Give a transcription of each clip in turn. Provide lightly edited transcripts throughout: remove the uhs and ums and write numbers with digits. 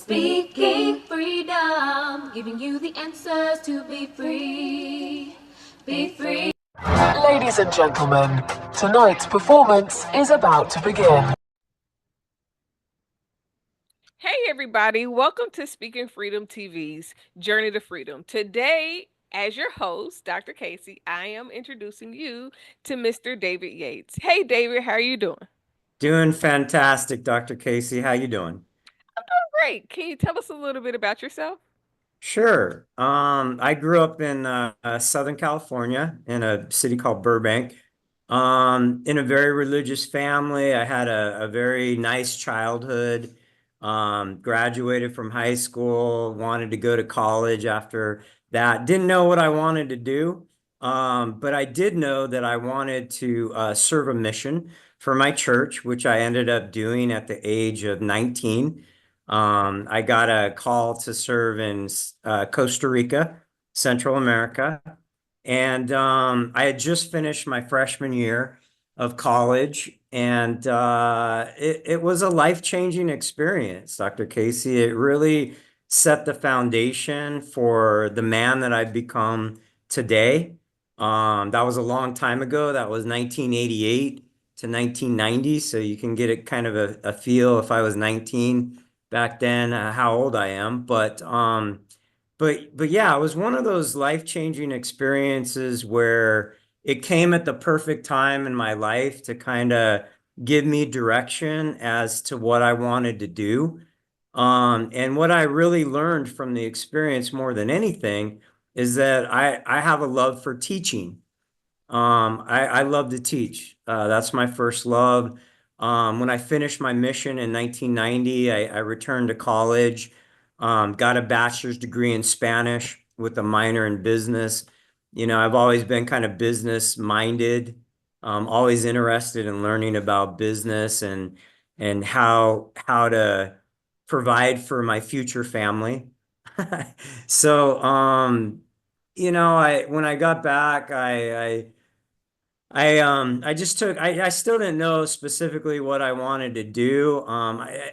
Speaking freedom, giving you the answers to be free. Be free. Ladies and gentlemen, tonight's performance is about to begin. Hey, everybody. Welcome to Speaking Freedom TV's Journey to Freedom. Today, as your host, Dr. Kaci, I am introducing you to Mr. David Yates. Hey, David, how are you doing? Doing fantastic, Dr. Kaci. How you doing? I'm doing great. Can you tell us a little bit about yourself? Sure. I grew up in Southern California in a city called Burbank. In a very religious family. I had a very nice childhood. Graduated from high school, wanted to go to college after that. Didn't know what I wanted to do, but I did know that I wanted to serve a mission for my church, which I ended up doing at the age of 19. I got a call to serve in Costa Rica, Central America. And I had just finished my freshman year of college, and it was a life-changing experience, Dr. Kaci. It really set the foundation for the man that I've become today. That was a long time ago. That was 1988 to 1990. So you can get it kind of a feel if I was 19 back then, how old I am. But yeah, it was one of those life-changing experiences where it came at the perfect time in my life to kind of give me direction as to what I wanted to do. And what I really learned from the experience more than anything is that I have a love for teaching. I love to teach. That's my first love. When I finished my mission in 1990, I returned to college, got a bachelor's degree in Spanish with a minor in business. You know, I've always been kind of business minded, always interested in learning about business and how to provide for my future family. So, when I got back, I just took I still didn't know specifically what I wanted to do.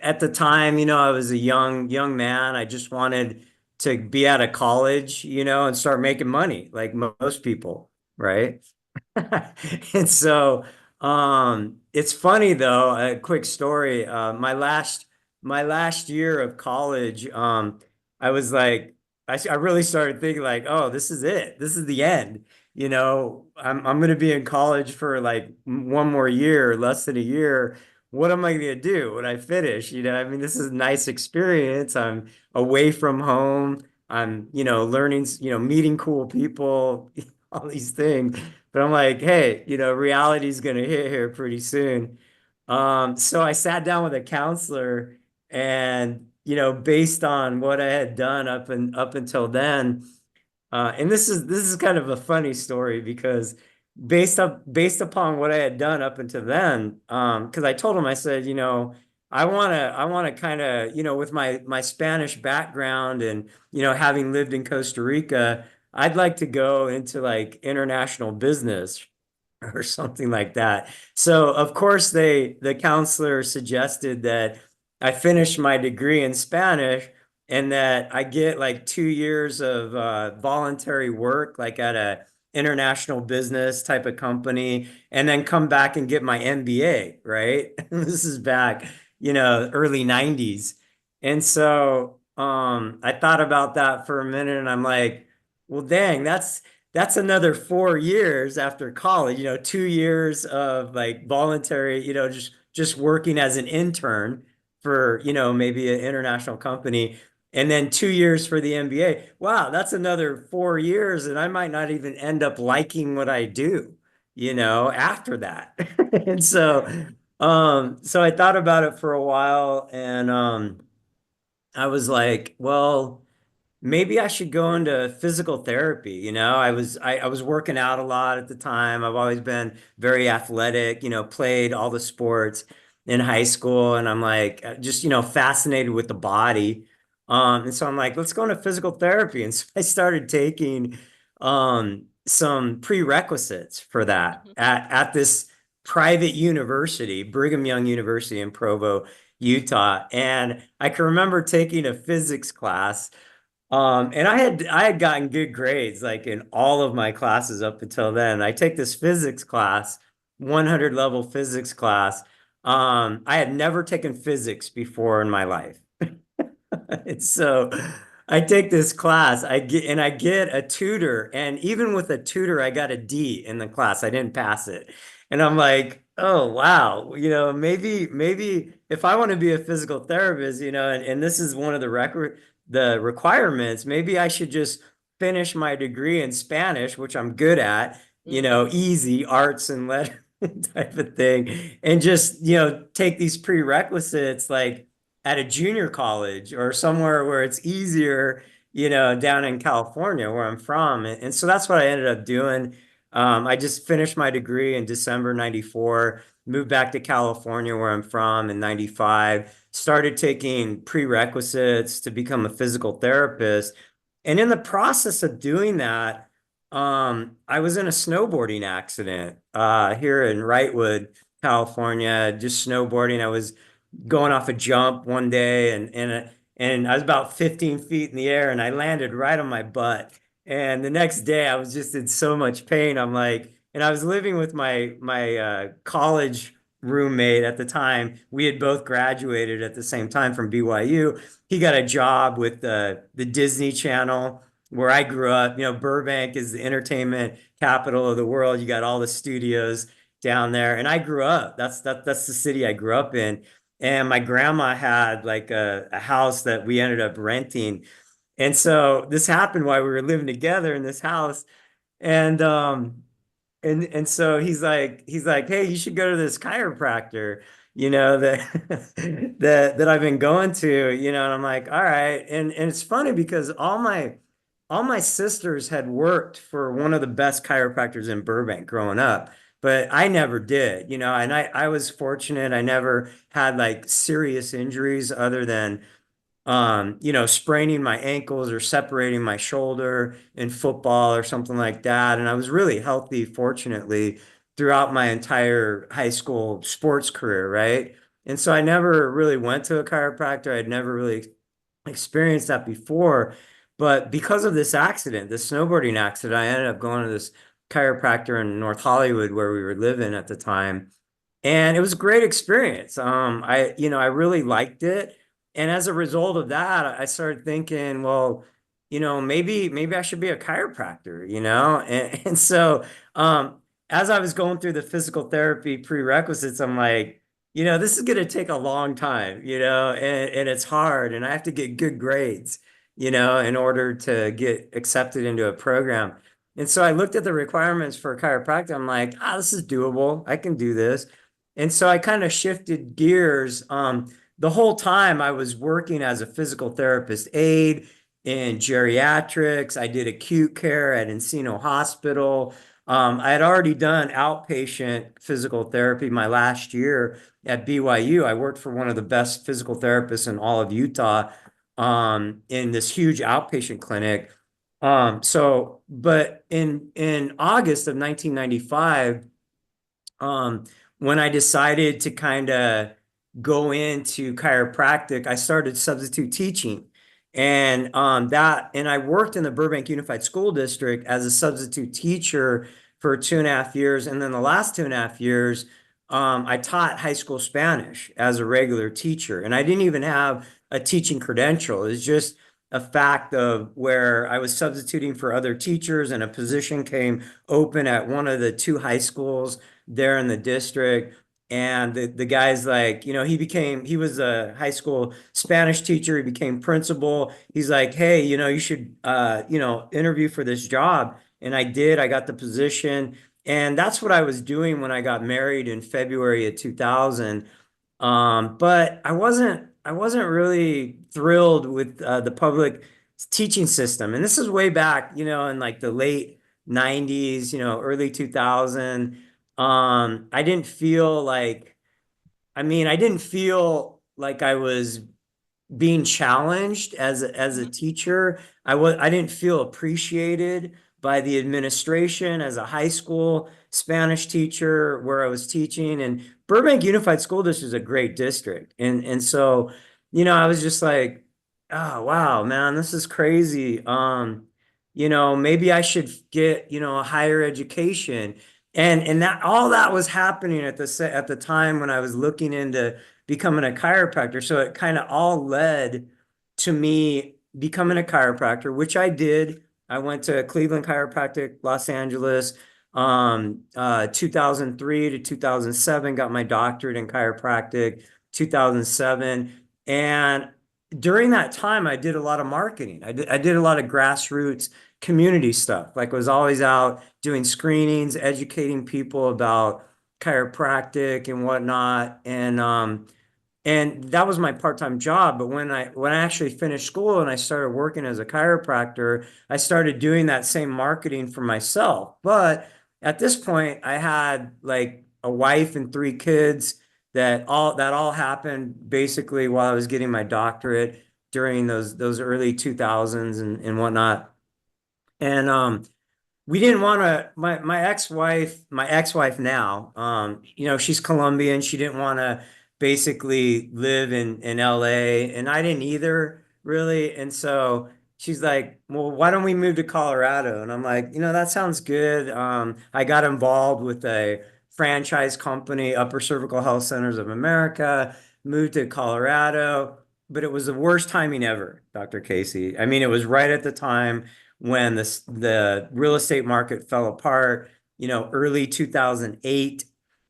At the time, I was a young man. I just wanted to be out of college, and start making money like most people, right? And so it's funny though, a quick story. My last year of college, I was like, I really started thinking like, oh, this is it. This is the end. I'm going to be in college for like one more year, less than a year. What am I going to do when I finish? I mean, this is a nice experience. I'm away from home. I'm, learning, meeting cool people, all these things. But I'm like, hey, reality is going to hit here pretty soon. So I sat down with a counselor and, based on what I had done up until then, and this is kind of a funny story because based upon what I had done up until then, because I told him, I said, I want to kind of, with my Spanish background and having lived in Costa Rica, I'd like to go into like international business or something like that. So of course the counselor suggested that I finish my degree in Spanish and that I get like 2 years of voluntary work, like at a international business type of company, and then come back and get my MBA, right? This is back, early 90s. And so I thought about that for a minute and I'm like, well, dang, that's another 4 years after college, 2 years of like voluntary, just working as an intern for, maybe an international company, and then 2 years for the MBA. Wow, that's another 4 years, and I might not even end up liking what I do, after that. And so I thought about it for a while, and I was like, well, maybe I should go into physical therapy. I was working out a lot at the time. I've always been very athletic, played all the sports in high school, and I'm like just, fascinated with the body. And so I'm like, let's go into physical therapy. And so I started taking some prerequisites for that Mhm. at this private university, Brigham Young University in Provo. Utah. And I can remember taking a physics class. And I had gotten good grades like in all of my classes up until then. I take this physics class, 100 level physics class. I had never taken physics before in my life. And so I take this class, I get a tutor, and even with a tutor, I got a D in the class. I didn't pass it. And I'm like, oh wow, maybe if I want to be a physical therapist, and this is one of the requirements, maybe I should just finish my degree in Spanish, which I'm good at, easy arts and letters type of thing, and just, take these prerequisites like at a junior college or somewhere where it's easier, down in California where I'm from. And so that's what I ended up doing. I just finished my degree in December 94, moved back to California where I'm from in 95, started taking prerequisites to become a physical therapist. And in the process of doing that, I was in a snowboarding accident here in Wrightwood, California, just snowboarding. I was going off a jump one day and I was about 15 feet in the air and I landed right on my butt. And the next day I was just in so much pain. I'm like, and I was living with my college roommate at the time. We had both graduated at the same time from BYU. He got a job with the Disney Channel where I grew up. Burbank is the entertainment capital of the world. You got all the studios down there. And I grew up. That's the city I grew up in. And my grandma had like a house that we ended up renting. And so this happened while we were living together in this house. And and so he's like, hey, you should go to this chiropractor, that that I've been going to, and I'm like, all right. And it's funny because all my sisters had worked for one of the best chiropractors in Burbank growing up, but I never did, and I was fortunate. I never had like serious injuries other than spraining my ankles or separating my shoulder in football or something like that. And I was really healthy, fortunately, throughout my entire high school sports career, right? And so I never really went to a chiropractor. I'd never really experienced that before. But because of this accident, this snowboarding accident, I ended up going to this chiropractor in North Hollywood where we were living at the time. And it was a great experience. I really liked it. And as a result of that, I started thinking, well, maybe I should be a chiropractor, And so, as I was going through the physical therapy prerequisites, I'm like, this is going to take a long time, and it's hard, and I have to get good grades, in order to get accepted into a program. And so I looked at the requirements for a chiropractor. I'm like, this is doable. I can do this. And so I kind of shifted gears. The whole time I was working as a physical therapist aide in geriatrics. I did acute care at Encino Hospital. I had already done outpatient physical therapy my last year at BYU. I worked for one of the best physical therapists in all of Utah, in this huge outpatient clinic. But in August of 1995, um, when I decided to kind of go into chiropractic, I started substitute teaching. And I worked in the Burbank Unified School District as a substitute teacher for 2.5 years. And then the last 2.5 years, I taught high school Spanish as a regular teacher. And I didn't even have a teaching credential. It's just a fact of where I was substituting for other teachers and a position came open at one of the two high schools there in the district. And the guy's like, he was a high school Spanish teacher. He became principal. He's like, hey, you should, interview for this job. And I did. I got the position. And that's what I was doing when I got married in February of 2000. But I wasn't really thrilled with the public teaching system. And this is way back, in like the late 90s, early 2000. I didn't feel like I was being challenged as a Mhm. teacher. I didn't feel appreciated by the administration as a high school Spanish teacher where I was teaching. And Burbank Unified School District is a great district. And so, I was just like, oh wow, man, this is crazy. Maybe I should get, a higher education. And that all that was happening at the time when I was looking into becoming a chiropractor. So it kind of all led to me becoming a chiropractor, which I did. I went to Cleveland Chiropractic, Los Angeles, 2003 to 2007, got my doctorate in chiropractic, 2007. And during that time, I did a lot of marketing. I did a lot of grassroots community stuff. Like, was always out doing screenings, educating people about chiropractic and whatnot. And that was my part-time job. But when I actually finished school and I started working as a chiropractor, I started doing that same marketing for myself. But at this point, I had like a wife and three kids that all happened basically while I was getting my doctorate during those early 2000s and whatnot. And we didn't want to my ex-wife now, she's Colombian. She didn't want to basically live in LA, and I didn't either really. And so she's like, well, why don't we move to Colorado? And I'm like, that sounds good. I got involved with a franchise company, Upper Cervical Health Centers of America, moved to Colorado, but it was the worst timing ever, Dr. Casey. I mean, it was right at the time when the real estate market fell apart, early 2008.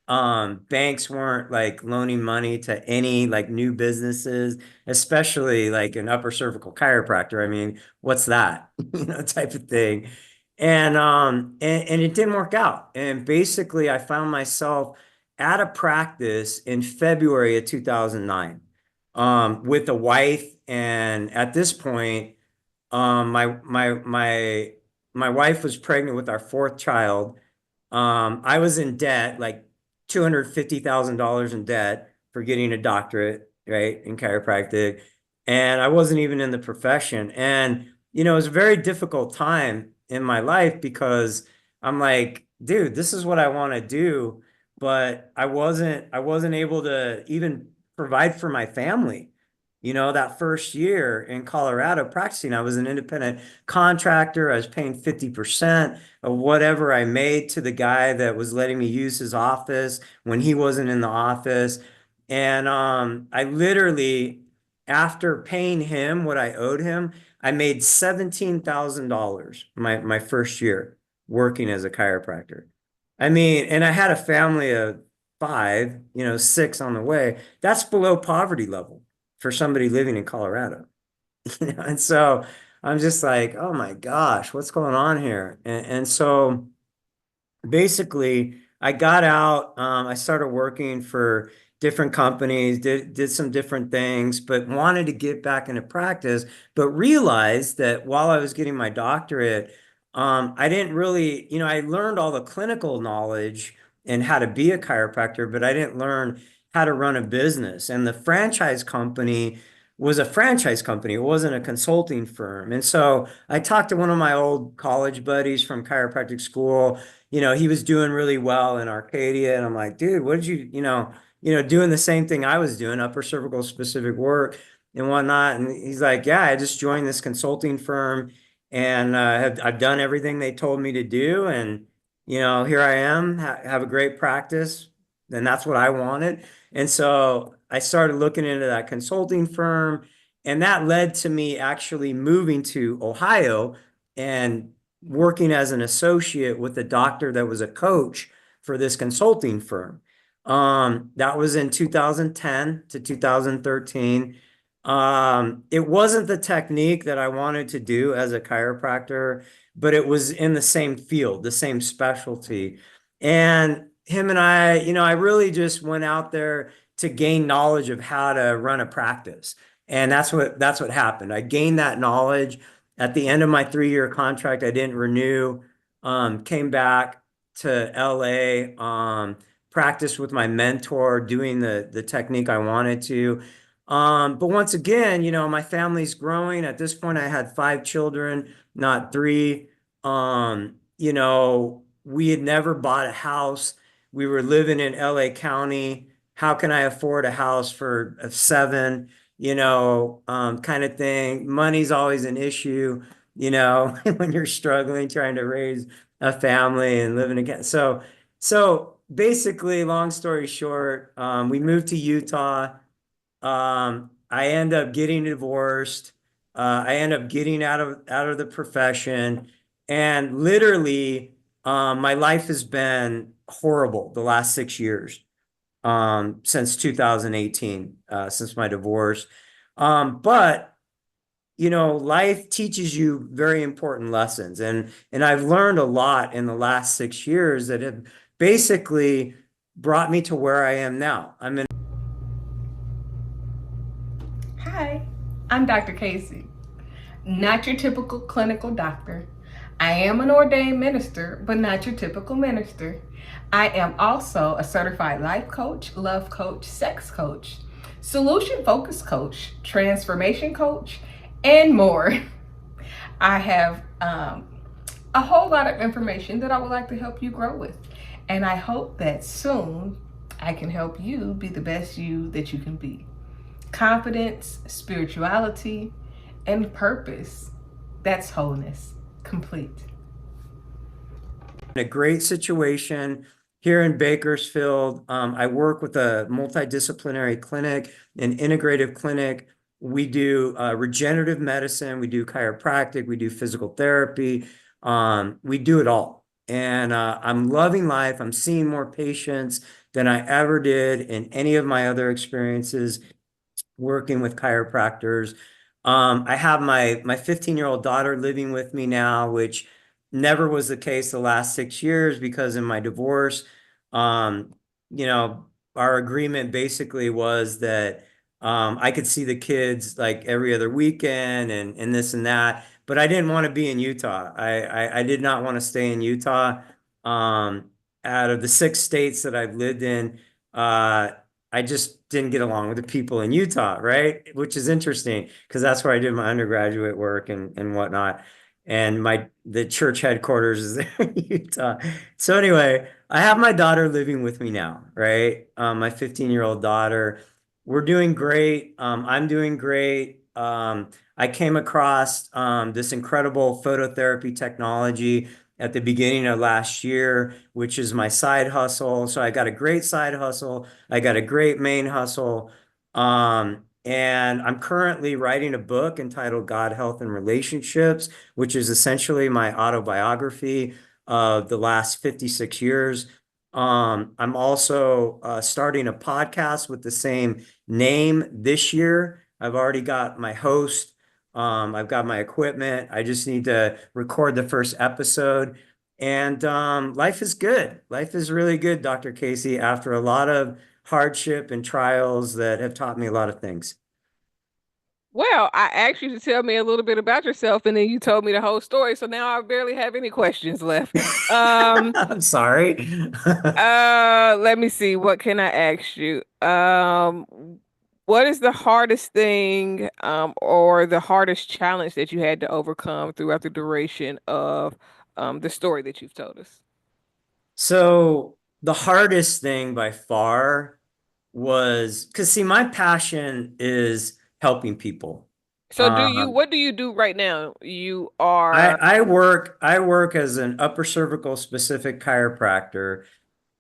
Banks weren't like loaning money to any like new businesses, especially like an upper cervical chiropractor. I mean, what's that? Type of thing. And it didn't work out. And basically I found myself at a practice in February of 2009, with a wife. And at this point, my wife was pregnant with our fourth child. I was in debt, like $250,000 in debt for getting a doctorate, right, in chiropractic. And I wasn't even in the profession. And, it was a very difficult time in my life because I'm like, dude, this is what I want to do, but I wasn't able to even provide for my family. That first year in Colorado practicing, I was an independent contractor. I was paying 50% of whatever I made to the guy that was letting me use his office when he wasn't in the office. And I literally, after paying him what I owed him, I made $17,000 my first year working as a chiropractor. I mean, and I had a family of five, six on the way. That's below poverty level for somebody living in Colorado. And so I'm just like, oh my gosh, what's going on here? And so basically I got out. I started working for different companies, did some different things, but wanted to get back into practice, but realized that while I was getting my doctorate, I didn't really, I learned all the clinical knowledge and how to be a chiropractor, but I didn't learn how to run a business. And the franchise company was a franchise company. It wasn't a consulting firm. And so I talked to one of my old college buddies from chiropractic school. He was doing really well in Arcadia. And I'm like, dude, what did doing the same thing I was doing, upper cervical specific work and whatnot. And he's like, yeah, I just joined this consulting firm and I've done everything they told me to do. And, here I am, have a great practice. And that's what I wanted. And so I started looking into that consulting firm. And that led to me actually moving to Ohio and working as an associate with a doctor that was a coach for this consulting firm. That was in 2010 to 2013. It wasn't the technique that I wanted to do as a chiropractor, but it was in the same field, the same specialty. And him and I really just went out there to gain knowledge of how to run a practice. And that's what happened. I gained that knowledge. At the end of my 3-year contract, I didn't renew. Came back to LA, practiced with my mentor, doing the technique I wanted to. But once again, my family's growing. At this point, I had 5 children, not three. We had never bought a house. We were living in LA County. how can I afford a house for a seven, kind of thing. Money's always an issue, when you're struggling trying to raise a family and living again. So basically, long story short, we moved to Utah. I end up getting divorced. I end up getting out of the profession, and literally, my life has been horrible the last 6 years, since 2018, since my divorce. But life teaches you very important lessons, and I've learned a lot in the last 6 years that have basically brought me to where I am now. Hi, I'm Dr. Kaci, not your typical clinical doctor. I am an ordained minister, but not your typical minister. I am also a certified life coach, love coach, sex coach, solution focused coach, transformation coach, and more. I have a whole lot of information that I would like to help you grow with. And I hope that soon I can help you be the best you that you can be. Confidence, spirituality, and purpose. That's wholeness, complete. In a great situation here in Bakersfield. I work with a multidisciplinary clinic, an integrative clinic. We do regenerative medicine, we do chiropractic, we do physical therapy. We do it all. And I'm loving life. I'm seeing more patients than I ever did in any of my other experiences working with chiropractors. I have my 15-year-old daughter living with me now, which never was the case the last 6 years because in my divorce, um, you know, our agreement basically was that I could see the kids like every other weekend and this and that, but I didn't want to be in Utah. I did not want to stay in Utah. Um, Out of the 6 states that I've lived in, I just didn't get along with the people in Utah, right? Which is interesting because that's where I did my undergraduate work and whatnot. And the church headquarters is there in Utah. So anyway, I have my daughter living with me now, right? My 15-year-old daughter. We're doing great. I'm doing great. I came across this incredible phototherapy technology at the beginning of last year, which is my side hustle. So I got a great side hustle. I got a great main hustle. And I'm currently writing a book entitled God, Health, and Relationships, which is essentially my autobiography of the last 56 years. I'm also starting a podcast with the same name this year. I've already got my host. I've got my equipment. I just need to record the first episode. And life is good. Life is really good, Dr. Kaci, after a lot of hardship and trials that have taught me a lot of things. Well, I asked you to tell me a little bit about yourself, and then you told me the whole story. So now I barely have any questions left. Um, I'm sorry. let me see. What can I ask you? What is the hardest thing, or the hardest challenge that you had to overcome throughout the duration of, the story that you've told us? So the hardest thing by far was because see, my passion is helping people. So Um, what do you do right now? You I, are, I work as an upper cervical specific chiropractor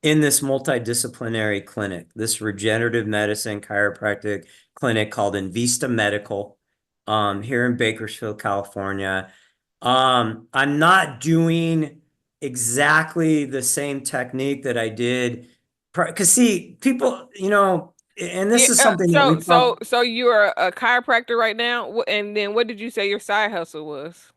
in this multidisciplinary clinic, this regenerative medicine chiropractic clinic called Invista Medical, here in Bakersfield, California. I'm not doing exactly the same technique that I did because see, people, and yeah, this is something that we talk. so you're a chiropractor right now, and then what did you say your side hustle was?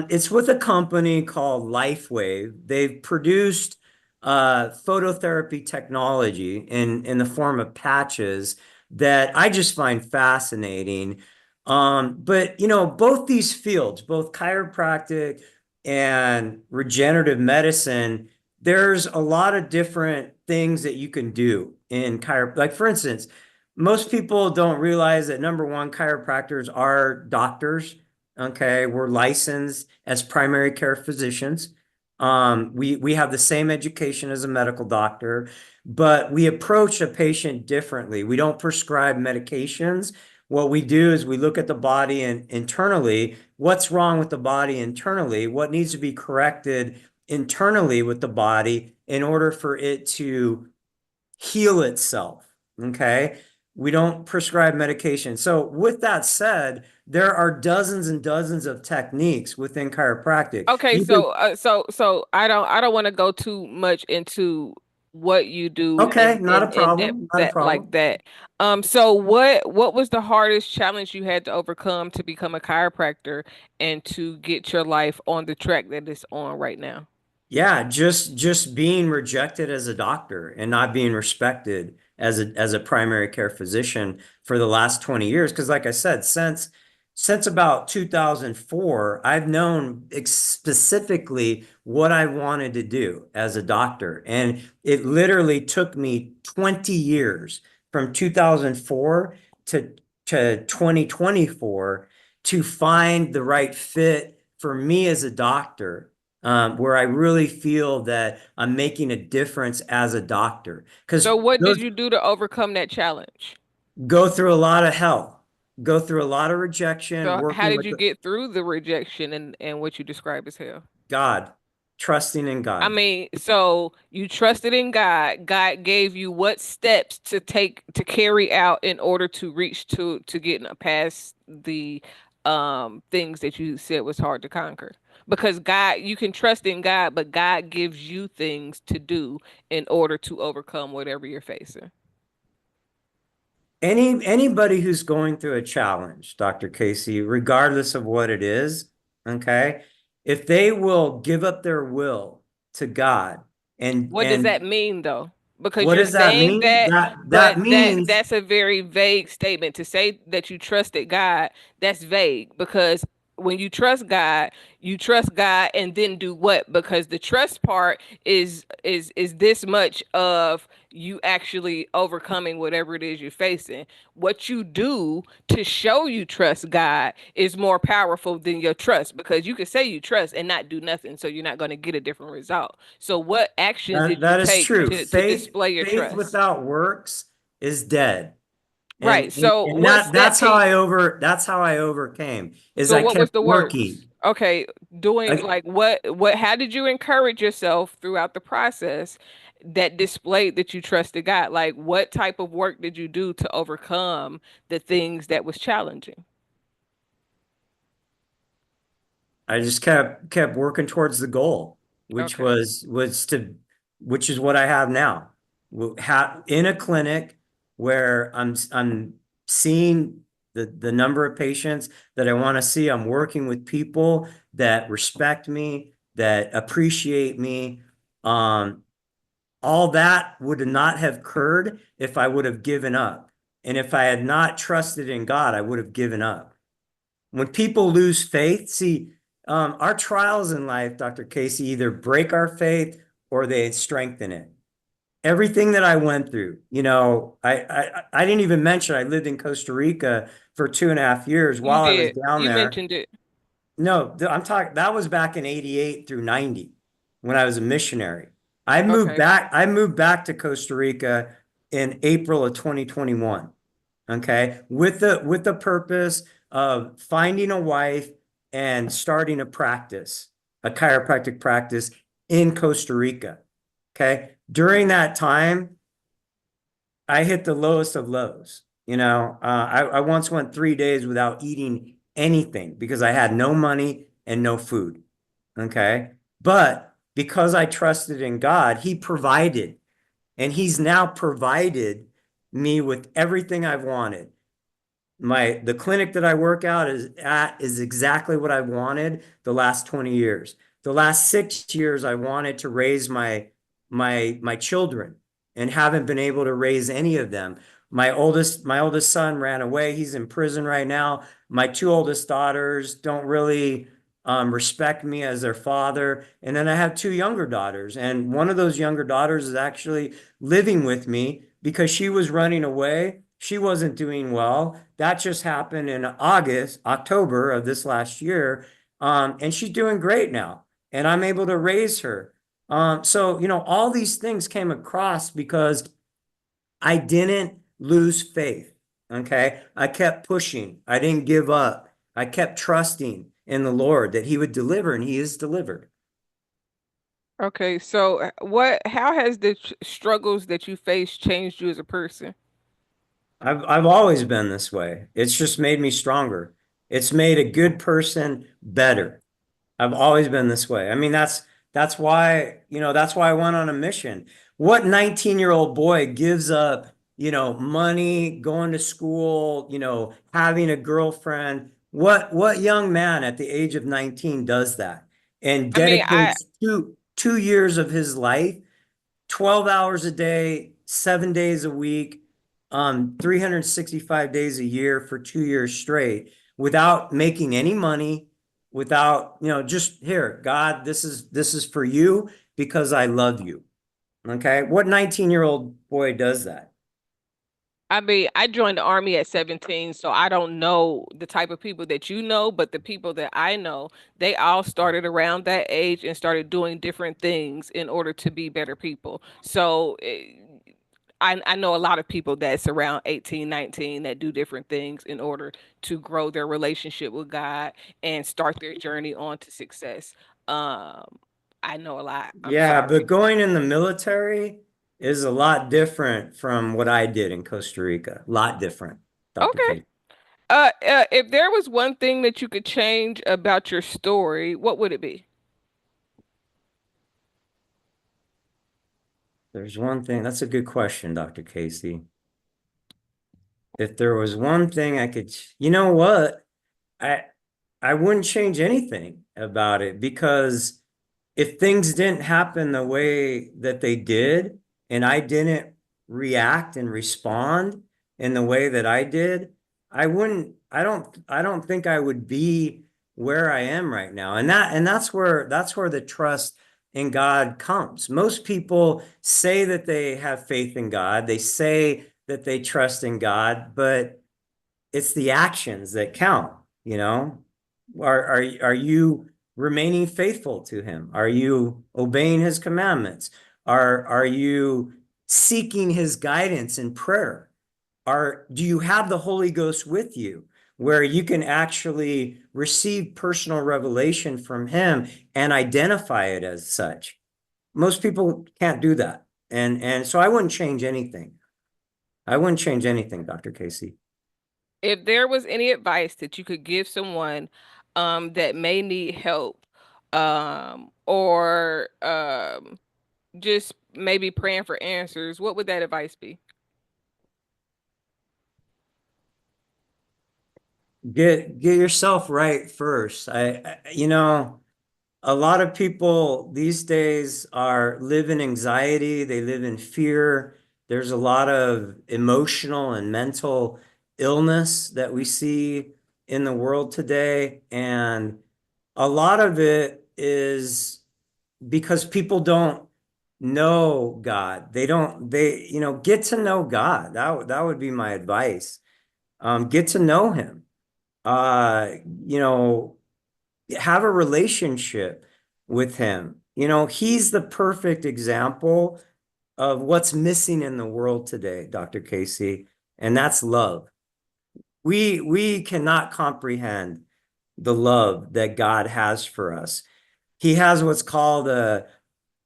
It's with a company called LifeWave. They've produced phototherapy technology in the form of patches that I just find fascinating. But both these fields, both chiropractic and regenerative medicine, there's a lot of different things that you can do in Like for instance, most people don't realize that number one, chiropractors are doctors. Okay, we're licensed as primary care physicians. We have the same education as a medical doctor, but we approach a patient differently. We don't prescribe medications. What we do is we look at the body and internally, what's wrong with the body internally, what needs to be corrected internally with the body in order for it to heal itself. Okay. We don't prescribe medication. So, with that said, there are dozens and dozens of techniques within chiropractic. Okay, You could, so I don't want to go too much into what you do okay, not a in depth problem. Not a that like problem. that. So what was the hardest challenge you had to overcome to become a chiropractor and to get your life on the track that it's on right now? Yeah, just being rejected as a doctor and not being respected as a primary care physician for the last 20 years. Because like I said, since about 2004, I've known specifically what I wanted to do as a doctor. And it literally took me 20 years from 2004 to, to 2024 to find the right fit for me as a doctor, where I really feel that I'm making a difference as a doctor. Because So what did those you do to overcome that challenge? go through a lot of hell, go through a lot of rejection, So how working did with you get through the rejection and what you describe as hell? God, trusting in I God. mean, so you trusted in God. God gave you what steps to take to carry out in order to reach to get past the things that you said was hard to conquer. Because God, you can trust in God, but God gives you things to do in order to overcome whatever you're facing. Anybody who's going through a challenge, Dr. Casey, regardless of what it is, okay, if they will give up their will to God What does that and mean though? Because what you're does that saying mean? that, That but means that's a very vague statement. To say that you trusted God, that's vague because when you trust God and then do what? Because the trust part is this much of you actually overcoming whatever it is you're facing. What you do to show you trust God is more powerful than your trust because you can say you trust and not do nothing, so you're not going to get a different result. So what actions did you that is take true. to Faith, display your faith trust? without works is dead. Right. So And what step can you, that's how I overcame is so I what kept was the works? working. Okay, doing I, like what how did you encourage yourself throughout the process that displayed that you trusted God? Like what type of work did you do to overcome the things that was challenging? I just kept working towards the goal, which Okay. which is what I have now. In a clinic where I'm seeing the number of patients that I want to see. I'm working with people that respect me, that appreciate me. Um, all that would not have occurred if I would have given up. And if I had not trusted in God, I would have given up. When people lose faith, see, our trials in life, Dr. Casey, either break our faith or they strengthen it. Everything that I went through, I didn't even mention I lived in Costa Rica for 2.5 years You while I was did. down You there. mentioned it. No, I'm talking, that was back in 88 through 90 when I was a missionary. Okay. I moved back to Costa Rica in April of 2021. Okay. With the purpose of finding a wife and starting a practice, a chiropractic practice in Costa Rica. Okay. During that time, I hit the lowest of lows. I once went 3 days without eating anything because I had no money and no food. Okay. But because I trusted in God, He provided, and He's now provided me with everything I've wanted. The clinic that I work out is exactly what I wanted the last 20 years. The last 6 years I wanted to raise my children and haven't been able to raise any of them. My oldest son ran away. He's in prison right now. My two oldest daughters don't really respect me as their father. And then I have two younger daughters, and one of those younger daughters is actually living with me because she was running away. She wasn't doing well. That just happened in October of this last year. And she's doing great now. and I'm able to raise her. So, all these things came across because I didn't lose faith. Okay. I kept pushing. I didn't give up. I kept trusting in the Lord that He would deliver, and He is delivered. Okay, so how has the struggles that you face changed you as a person? I've always been this way. It's just made me stronger. It's made a good person better. I've always been this way. I mean, that's why, that's why I went on a mission. What 19-year-old boy gives up, money, going to school, having a girlfriend? What young man at the age of 19 does that and I mean, I dedicates two years of his life, 12 hours a day, 7 days a week, 365 days a year for 2 years straight without making any money, without, just here, God, this is for you because I love you. Okay. What 19-year-old boy does that? I mean, I joined the army at 17, so I don't know the type of people that you know, but the people that I know, they all started around that age and started doing different things in order to be better people. So I know a lot of people that's around 18, 19 that do different things in order to grow their relationship with God and start their journey on to success. Um, I know a lot. I'm Yeah, sorry. but going in the military is a lot different from what I did in Costa Rica. A lot different, Dr. Okay. Kate. If there was one thing that you could change about your story, what would it be? There's one thing. That's a good question, Dr. Casey. If there was one thing I could, you know what? I I wouldn't change anything about it because if things didn't happen the way that they did and I didn't react and respond in the way that I did, I don't think I would be where I am right now. And that's where the trust in God comes. Most people say that they have faith in God. They say that they trust in God, but it's the actions that count, you know? Are you remaining faithful to him? Are you obeying his commandments? Are you seeking his guidance in prayer? Do you have the Holy Ghost with you where you can actually receive personal revelation from him and identify it as such? Most people can't do that. And so I wouldn't change anything. I wouldn't change anything, Dr. Casey. If there was any advice that you could give someone that may need help or just maybe praying for answers, what would that advice be? Get yourself right first. A lot of people these days live in anxiety, they live in fear. There's a lot of emotional and mental illness that we see in the world today, and a lot of it is because people don't know God. Get to know God. That would be my advice. Get to know him. Uh, you know, have a relationship with him. He's the perfect example of what's missing in the world today, Dr. Casey, and that's love. We cannot comprehend the love that God has for us. He has what's called a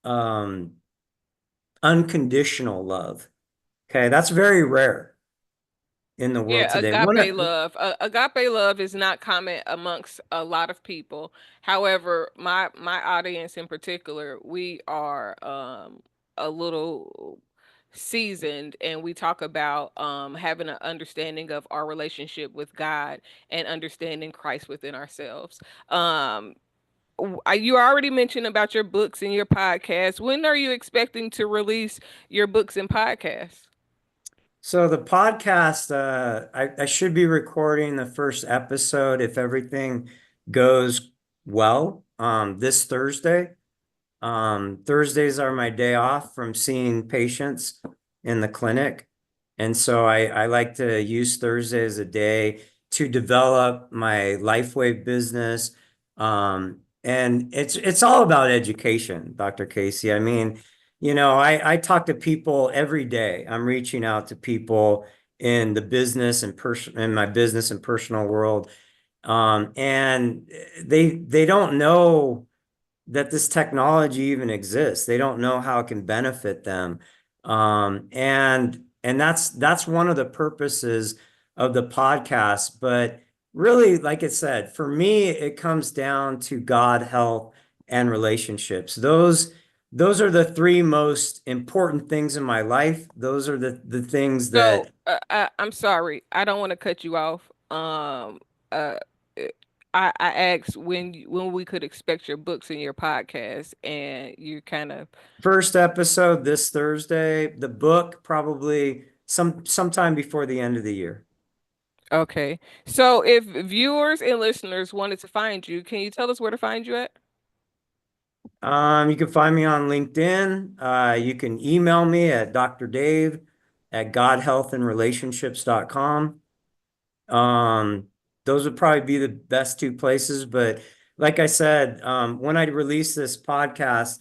um, unconditional love. Okay, that's very rare in the world Yeah, today. One agape of, love. Agape love is not common amongst a lot of people. However, my audience in particular, we are a little seasoned and we talk about having an understanding of our relationship with God and understanding Christ within ourselves. Um you already mentioned about your books and your podcast. When are you expecting to release your books and podcasts? So the podcast, I should be recording the first episode if everything goes well, this Thursday. Thursdays are my day off from seeing patients in the clinic. And so I like to use Thursday as a day to develop my LifeWave business, and it's all about education, Dr. Kaci. I mean, I talk to people every day. I'm reaching out to people in the business and in my business and personal world. And they don't know that this technology even exists. They don't know how it can benefit them. And that's one of the purposes of the podcast. But really, like I said, for me, it comes down to God, health, and relationships. Those are the three most important things in my life. Those are the things So, that I'm sorry, I don't want to cut you off. Uh, eh, I asked when we could expect your books and your podcast, and you kind of first episode this Thursday, the book probably sometime before the end of the year. okay. So, if viewers and listeners wanted to find you, can you tell us where to find you at? You can find me on LinkedIn. You can email me at drdave at godhealthandrelationships.com. Those would probably be the best two places. But like I said, when I release this podcast,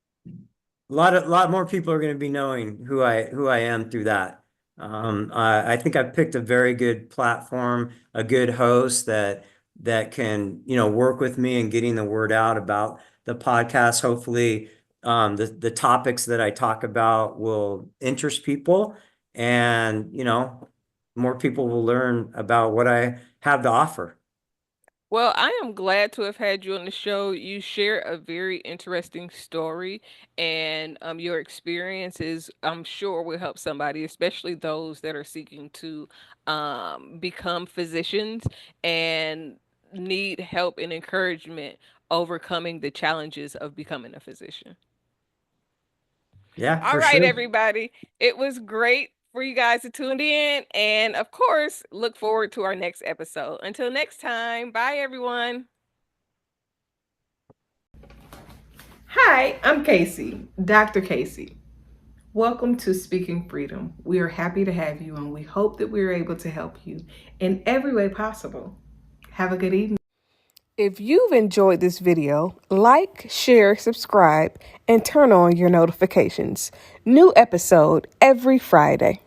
a lot more people are going to be knowing who I am through that. I think I've picked a very good platform, a good host that can, work with me in getting the word out about the podcast. Hopefully, the topics that I talk about will interest people, and more people will learn about what I have to offer. Well, I am glad to have had you on the show. You share a very interesting story, and your experiences, I'm sure, will help somebody, especially those that are seeking to become physicians and need help and encouragement overcoming the challenges of becoming a physician. Yeah, All for right, sure. everybody. It was great for you guys to tune in. And of course, look forward to our next episode. Until next time, bye, everyone. Hi, I'm Kaci, Dr. Kaci. Welcome to Speaking Freedom. We are happy to have you, and we hope that we are able to help you in every way possible. Have a good evening. If you've enjoyed this video, like, share, subscribe, and turn on your notifications. New episode every Friday.